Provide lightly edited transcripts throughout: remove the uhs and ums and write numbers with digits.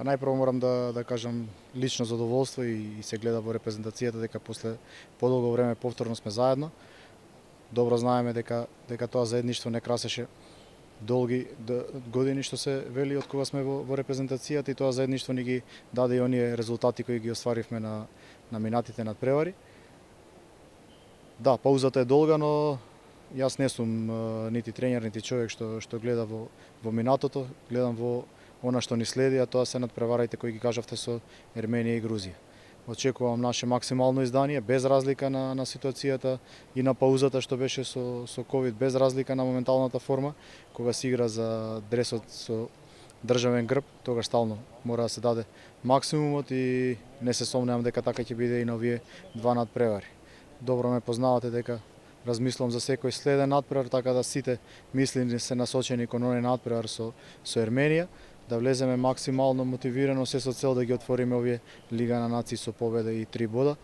Најпрво морам да кажам лично задоволство и се гледа во репрезентацијата дека после подолго време повторно сме заедно. Добро знаеме дека тоа заедништво не красеше долги години што се вели од кога сме во репрезентацијата, и тоа заедништво ни ги даде и оние резултати кои ги остваривме на минатите надпревари. Да, паузата е долга, но јас не сум нити тренер, нити човек што гледа во минатото, гледам во она што ни следи, а тоа се надпреварите кои ги кажавте со Ерменија и Грузија. Очекувам наше максимално издание, без разлика на ситуацијата и на паузата што беше со ковид, без разлика на моменталната форма. Кога се игра за дресот со државен грб, тогаш стално мора да се даде максимумот и не се сомневам дека така ќе биде и на овие два надпревари. Добро ме познавате дека размислувам за секој следен надпревар, така да сите мисли се насочени кон оној надпревар со Ерменија, да влеземе максимално мотивирано, се со цел да ги отвориме овие Лига на нации со победа и 3 бода,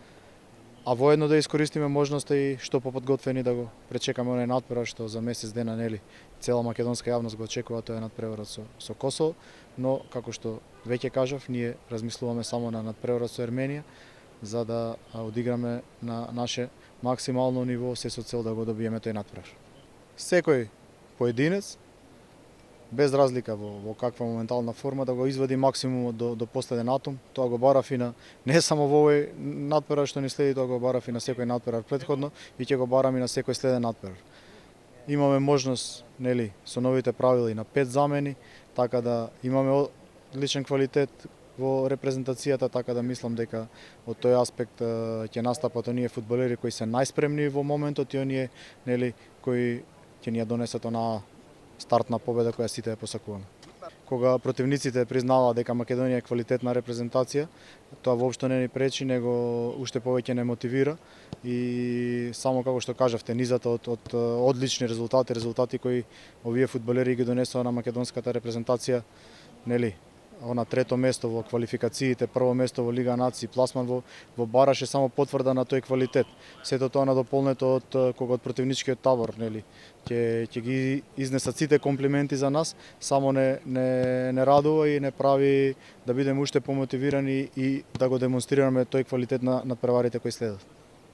а воедно да искористиме можноста и што поподготвени да го пречекаме оној надпревар што за месец дена, нели, цела македонска јавност го очекува, тоа е надпреварот со Косово, но како што веќе кажав, ние размислуваме само на надпреварот со Ерменија, за да одиграме на наше максимално ниво, се со цел да го добиеме тој надпревар. Секој поединец, без разлика во каква моментална форма, да го извади максимумот до последен атом. Тоа го барав и не само во овој надпревар што ни следи, тоа го барав и на секој надпревар претходно и ќе го барам и на секој следен надпревар. Имаме можност, нели, со новите правила и на 5 замени, така да имаме одличен квалитет во репрезентацијата, така да мислам дека од тој аспект ќе настапат оние фудбалери кои се најспремни во моментот и оние, нели, кои ќе ни ја донесат онаа стартна победа која сите ја посакуваме. Кога противниците признаваат дека Македонија е квалитетна репрезентација, тоа воопшто не ни пречи, него уште повеќе не мотивира и само како што кажавте, низата од одлични резултати кои овие фудбалери ги донесоа на македонската репрезентација, нели, она трето место во квалификациите, прво место во Лига нации, пласман во бараш е само потврда на тој квалитет. Сето тоа надополнето од кога од противничкиот табор, нели, ќе ги изнесат сите комплименти за нас, само не радува и не прави да бидеме уште помотивирани и да го демонстрираме тој квалитет на надпреварите кои следат.